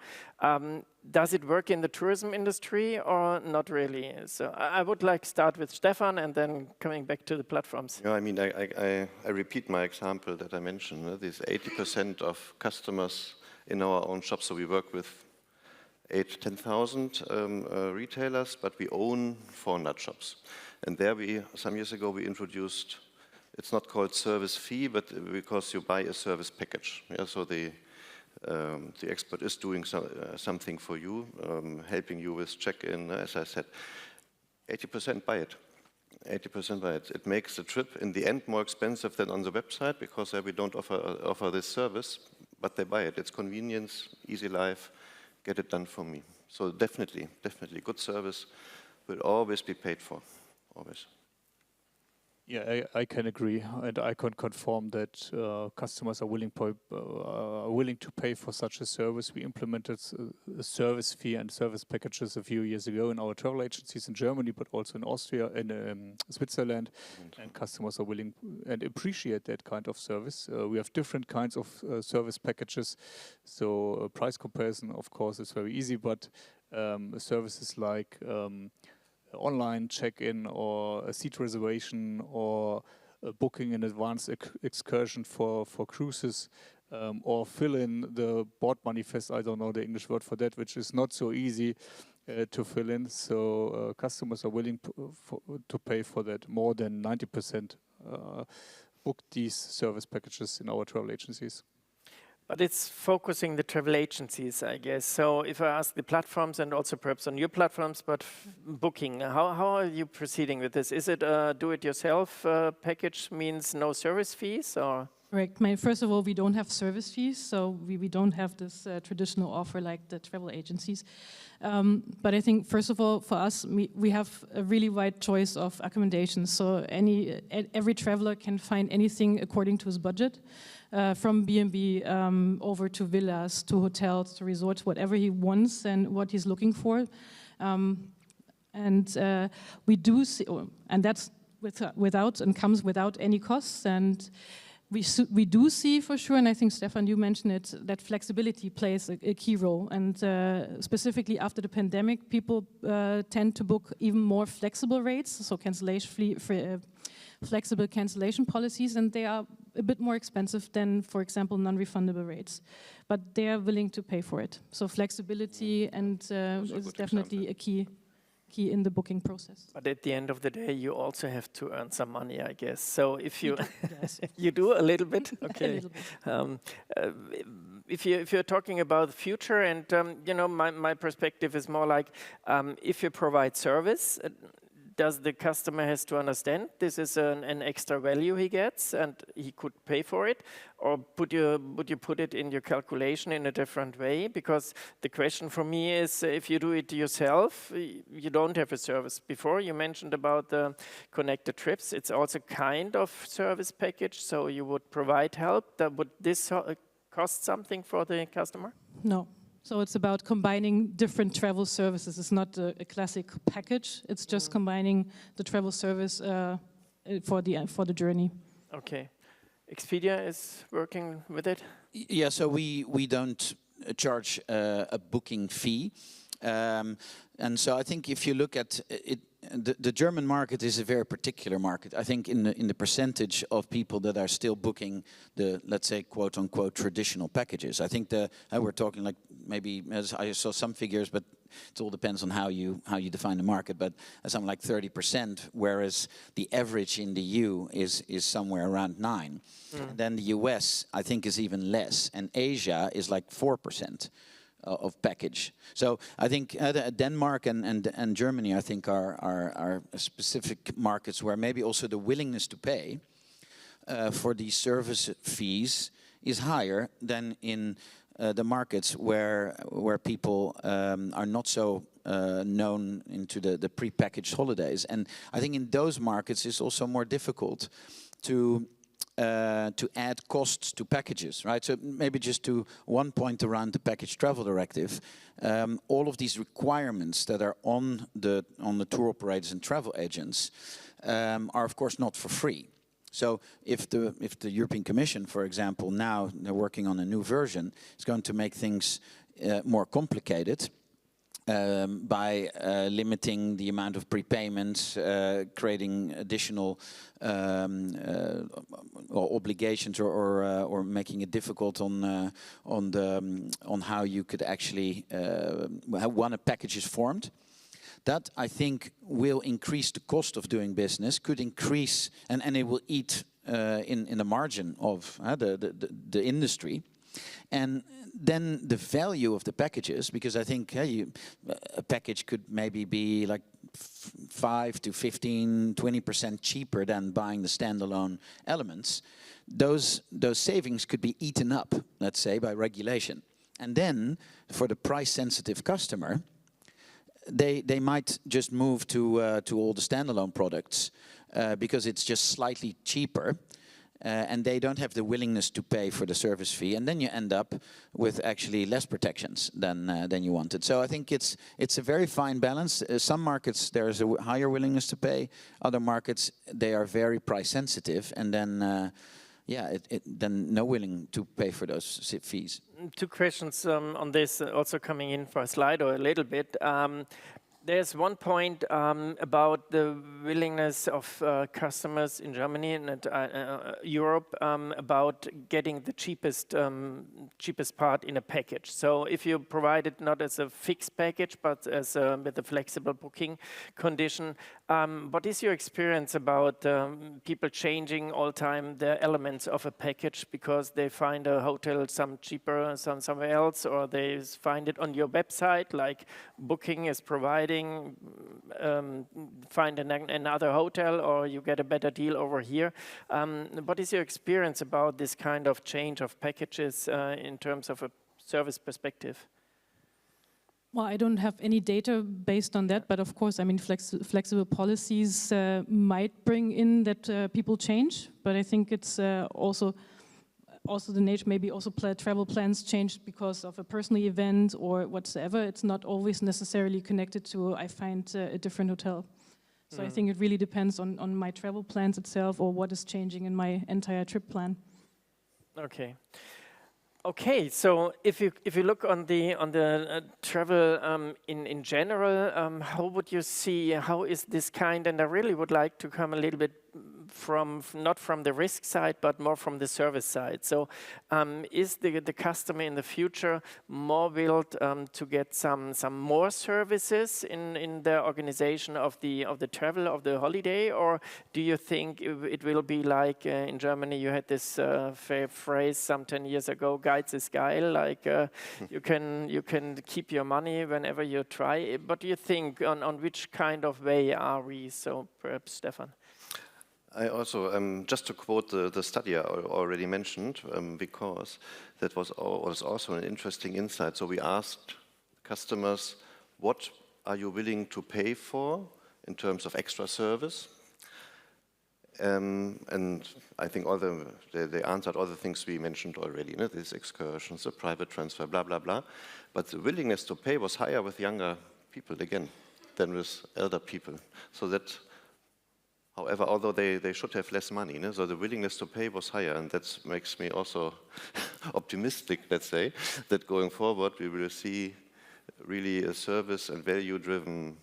Does it work in the tourism industry or not really? So I would like to start with Stefan and then coming back to the platforms. Yeah, I mean, I repeat my example that I mentioned. These 80% of customers in our own shop, so we work with 10,000 retailers, but we own 400 shops. And there some years ago, we introduced, it's not called service fee, but because you buy a service package. Yeah, so the expert is doing something for you, helping you with check-in, as I said. 80% buy it. 80% buy it. It makes the trip in the end more expensive than on the website because we don't offer this service, but they buy it. It's convenience, easy life, get it done for me. So definitely, good service will always be paid for, always. Yeah, I can agree, and I can confirm that customers are willing to pay for such a service. We implemented a service fee and service packages a few years ago in our travel agencies in Germany, but also in Austria and Switzerland, and customers are willing and appreciate that kind of service. We have different kinds of service packages, so price comparison, of course, is very easy, but services like online check-in or a seat reservation or a booking in advance excursion for cruises or fill in the board manifest, I don't know the English word for that, which is not so easy to fill in. So customers are willing to pay for that. More than 90% book these service packages in our travel agencies. But it's focusing the travel agencies, I guess. So if I ask the platforms and also perhaps on your platforms, but booking, how are you proceeding with this? Is it a do-it-yourself package means no service fees or? Correct. First of all, we don't have service fees, so we don't have this traditional offer like the travel agencies. But I think, first of all, for us, we have a really wide choice of accommodations. So every traveler can find anything according to his budget, from B&B over to villas, to hotels, to resorts, whatever he wants and what he's looking for. We do see, and that's without and comes without any costs. And we do see for sure, and I think, Stefan, you mentioned it, that flexibility plays a key role. And specifically after the pandemic, people tend to book even more flexible rates, so flexible cancellation policies, and they are a bit more expensive than, for example, non-refundable rates. But they are willing to pay for it. So flexibility is definitely a key in the booking process. But at the end of the day, you also have to earn some money, I guess. So if you you do a little bit, okay. A little bit. If you're talking about the future, and you know, my perspective is more like if you provide service. Does the customer has to understand this is an extra value he gets and he could pay for it? Or would you put it in your calculation in a different way? Because the question for me is, if you do it yourself, you don't have a service. Before you mentioned about the connected trips, it's also kind of service package, so you would provide help. Would this cost something for the customer? No. So it's about combining different travel services. It's not a classic package. It's just combining the travel service for the journey. Okay. Expedia is working with it? Yeah, so we don't charge a booking fee. And so I think if you look at it, the German market is a very particular market. I think in the percentage of people that are still booking the, let's say, quote unquote traditional packages. I think we're talking like maybe, as I saw some figures, but it all depends on how you define the market. But something like 30%, whereas the average in the EU is somewhere around 9%. Then the US, I think, is even less, and Asia is like 4%. Of package. So I think Denmark and Germany, I think, are specific markets where maybe also the willingness to pay for these service fees is higher than in the markets where people are not so known into the pre-packaged holidays. And I think in those markets it's also more difficult to add costs to packages, right? So maybe just to one point around the package travel directive, all of these requirements that are on the tour operators and travel agents are of course not for free. So if the European Commission, for example, now they're working on a new version, is going to make things more complicated. By limiting the amount of prepayments, creating additional obligations, or making it difficult on how you could actually how one a package is formed. That, I think, will increase the cost of doing business. Could increase, and it will eat in the margin of the industry. And then the value of the packages, because I think a package could maybe be like 5 to 15, 20% cheaper than buying the standalone elements. Those savings could be eaten up, let's say, by regulation. And then for the price-sensitive customer, they might just move to all the standalone products because it's just slightly cheaper. And they don't have the willingness to pay for the service fee, and then you end up with actually less protections than you wanted. So I think it's a very fine balance. Some markets there's a higher willingness to pay. Other markets they are very price sensitive, and then then no willing to pay for those fees. Two questions on this, also coming in for a slide or a little bit. There's one point about the willingness of customers in Germany and Europe about getting the cheapest part in a package. So if you provide it not as a fixed package, but as with a flexible booking condition, what is your experience about people changing all time the elements of a package because they find a hotel some cheaper somewhere else, or they find it on your website, like Booking is providing, find another hotel, or you get a better deal over here. What is your experience about this kind of change of packages in terms of a service perspective? Well, I don't have any data based on that, but of course, I mean, flexible policies might bring in that people change, but I think it's also the nature, maybe also travel plans changed because of a personal event or whatsoever. It's not always necessarily connected to I find a different hotel. So I think it really depends on my travel plans itself or what is changing in my entire trip plan. Okay. Okay, so if you look on the travel in general, how would you see, how is this kind, and I really would like to come a little bit not from the risk side, but more from the service side. So is the customer in the future more willed to get some more services in the organization of the travel, of the holiday, or do you think it will be like in Germany you had this phrase some 10 years ago, Geiz ist geil, like you can keep your money whenever you try. What do you think on which kind of way are we? So perhaps Stefan. I also, just to quote the study I already mentioned, because that was also an interesting insight. So we asked customers, what are you willing to pay for in terms of extra service? And I think they answered all the things we mentioned already, these excursions, the private transfer, blah, blah, blah. But the willingness to pay was higher with younger people, again, than with elder people. So that, however, although they should have less money, so the willingness to pay was higher, and that makes me also optimistic, let's say, that going forward we will see really a service and value-driven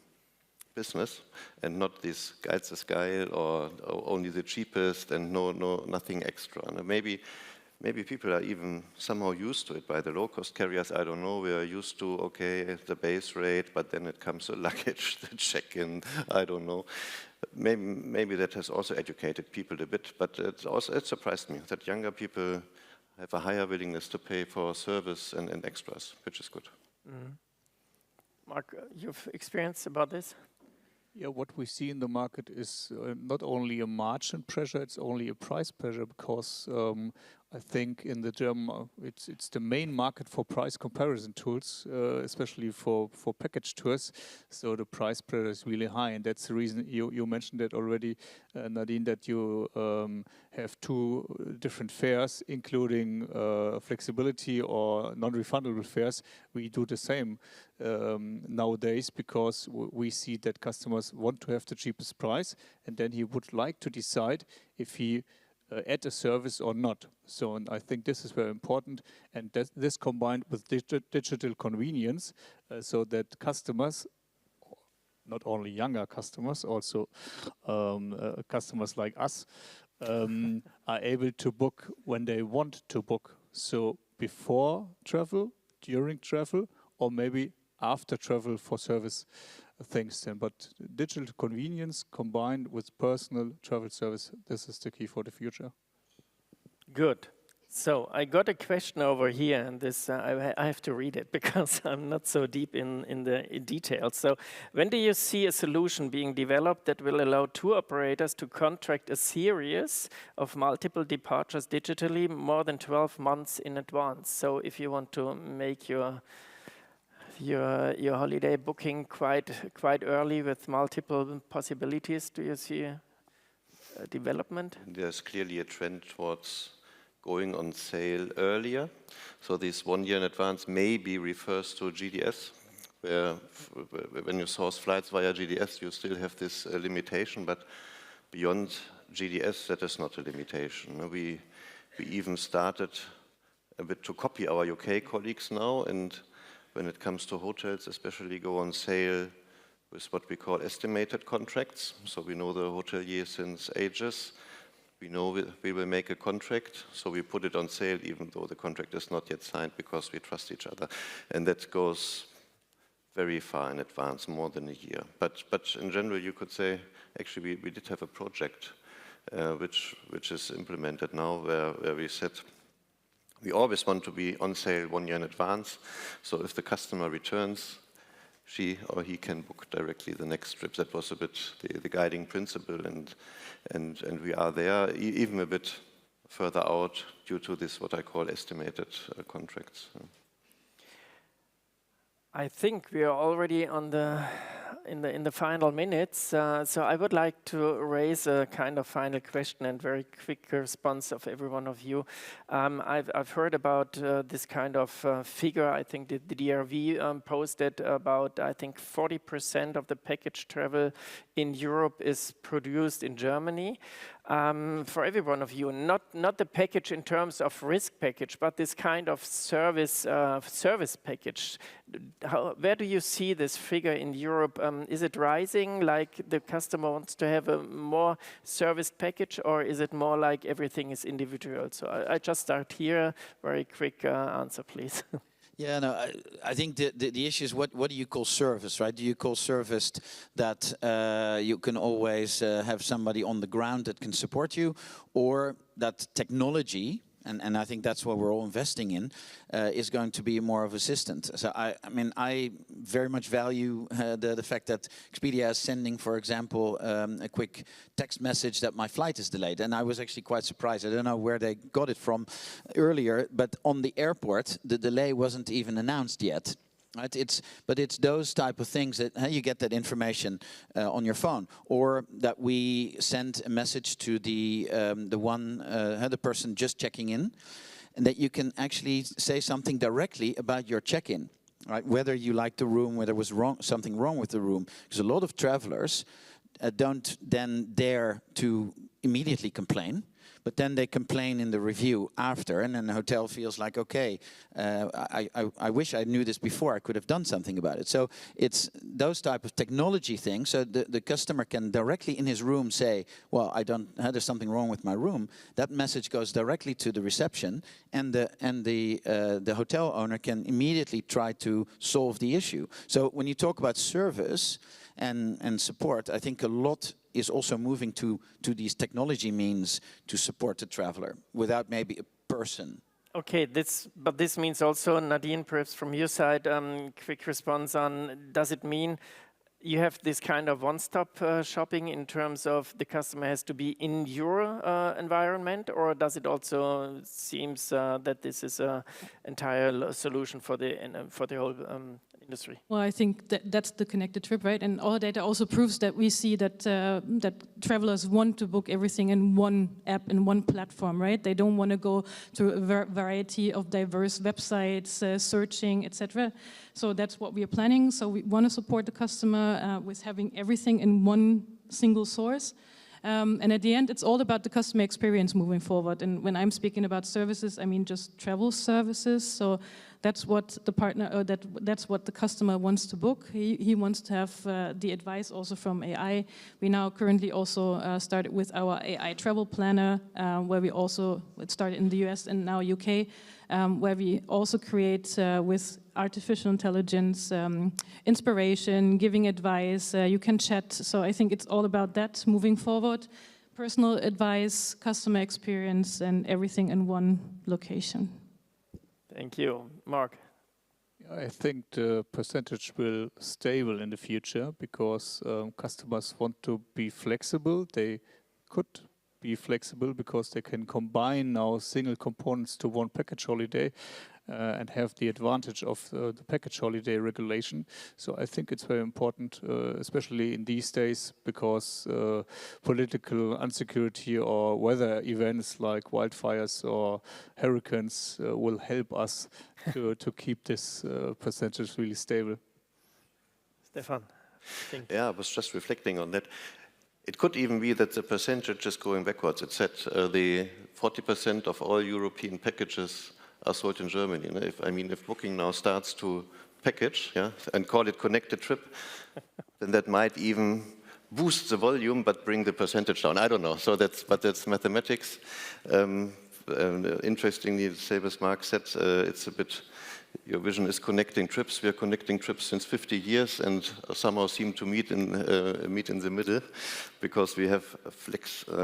business, and not this geizes or only the cheapest and nothing extra. And maybe people are even somehow used to it by the low-cost carriers. I don't know. We are used to the base rate, but then it comes the luggage, the check-in. I don't know. Maybe that has also educated people a bit, but it surprised me that younger people have a higher willingness to pay for service and extras, which is good. Mm. Mark, you've experienced about this? Yeah, what we see in the market is not only a margin pressure, it's only a price pressure, because I think in the German, it's the main market for price comparison tools, especially for package tours. So the price pressure is really high, and that's the reason you mentioned that already, Nadine, that you have two different fares, including flexibility or non-refundable fares. We do the same nowadays, because we see that customers want to have the cheapest price, and then he would like to decide if he add a service or not. So, and I think this is very important, and this combined with digital convenience, so that customers, not only younger customers, also customers like us, are able to book when they want to book. So before travel, during travel, or maybe after travel for service things then. But digital convenience combined with personal travel service, this is the key for the future. Good. So I got a question over here, and this I have to read it because I'm not so deep in the details. So when do you see a solution being developed that will allow tour operators to contract a series of multiple departures digitally more than 12 months in advance? So if you want to make your holiday booking quite early with multiple possibilities, do you see a development? There's clearly a trend towards going on sale earlier. So this 1 year in advance maybe refers to GDS, where when you source flights via GDS, you still have this limitation, but beyond GDS, that is not a limitation. We even started a bit to copy our UK colleagues now, and when it comes to hotels, especially go on sale with what we call estimated contracts. So we know the hotelier since ages. We know we will make a contract, so we put it on sale even though the contract is not yet signed, because we trust each other. And that goes very far in advance, more than a year. But in general, you could say, actually, we did have a project which is implemented now, where we said, we always want to be on sale 1 year in advance. So if the customer returns, she or he can book directly the next trip. That was a bit the guiding principle, and we are there, even a bit further out due to this, what I call estimated contracts. I think we are already on in the final minutes, so I would like to raise a kind of final question and very quick response of every one of you. I've heard about this kind of figure. I think the DRV posted about, I think 40% of the package travel in Europe is produced in Germany. For every one of you, not the package in terms of risk package, but this kind of service package. Where do you see this figure in Europe? Is it rising, like the customer wants to have a more serviced package, or is it more like everything is individual? So I just start here. Very quick answer, please. Yeah, no, I think the issue is what do you call service, right? Do you call service that you can always have somebody on the ground that can support you, or that technology, and I think that's what we're all investing in, is going to be more of assistant. So I mean, I very much value the fact that Expedia is sending, for example, a quick text message that my flight is delayed. And I was actually quite surprised. I don't know where they got it from earlier, but on the airport, the delay wasn't even announced yet. Right? But it's those type of things that you get that information on your phone, or that we send a message to the person just checking in, and that you can actually say something directly about your check-in, right? Whether you like the room, whether there was something wrong with the room, because a lot of travelers don't then dare to immediately complain. But then they complain in the review after, and then the hotel feels like, okay, I wish I knew this before, I could have done something about it. So it's those type of technology things, so the customer can directly in his room say, well, there's something wrong with my room. That message goes directly to the reception, and the hotel owner can immediately try to solve the issue. So when you talk about service and support, I think a lot is also moving to these technology means to support the traveler without maybe a person. Okay, but this means also, Nadine, perhaps from your side, quick response on, does it mean you have this kind of one-stop shopping in terms of the customer has to be in your environment, or does it also seems that this is an entire solution for the whole industry? Well, I think that's the connected trip, right? And our data also proves that we see that that travelers want to book everything in one app, in one platform, right? They don't want to go to a variety of diverse websites, searching, etc. So that's what we are planning. So we want to support the customer with having everything in one single source. And at the end, it's all about the customer experience moving forward. And when I'm speaking about services, I mean just travel services. So that's what the partner, that's what the customer wants to book. He wants to have the advice also from AI. We now currently also started with our AI travel planner, where we also, it started in the US and now UK, where we also create with artificial intelligence, inspiration, giving advice, you can chat. So I think it's all about that moving forward. Personal advice, customer experience, and everything in one location. Thank you. Mark? I think the percentage will stable in the future because customers want to be flexible. They could be flexible because they can combine now single components to one package holiday and have the advantage of the package holiday regulation. So I think it's very important, especially in these days, because political insecurity or weather events like wildfires or hurricanes will help us to keep this percentage really stable. Stefan? Yeah, I was just reflecting on that. It could even be that the percentage is going backwards. It said the 40% of all European packages are sold in Germany. If Booking now starts to package, and call it connected trip, then that might even boost the volume but bring the percentage down. I don't know. So that's mathematics. Interestingly, the same as Mark said, it's a bit. Your vision is connecting trips. We are connecting trips since 50 years and somehow seem to meet in the middle because we have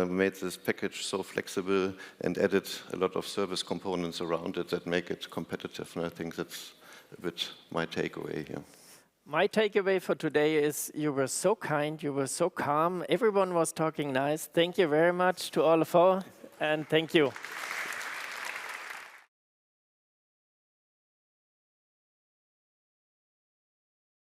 made this package so flexible and added a lot of service components around it that make it competitive. And I think that's a bit my takeaway here. My takeaway for today is you were so kind, you were so calm. Everyone was talking nice. Thank you very much to all of you, and thank you.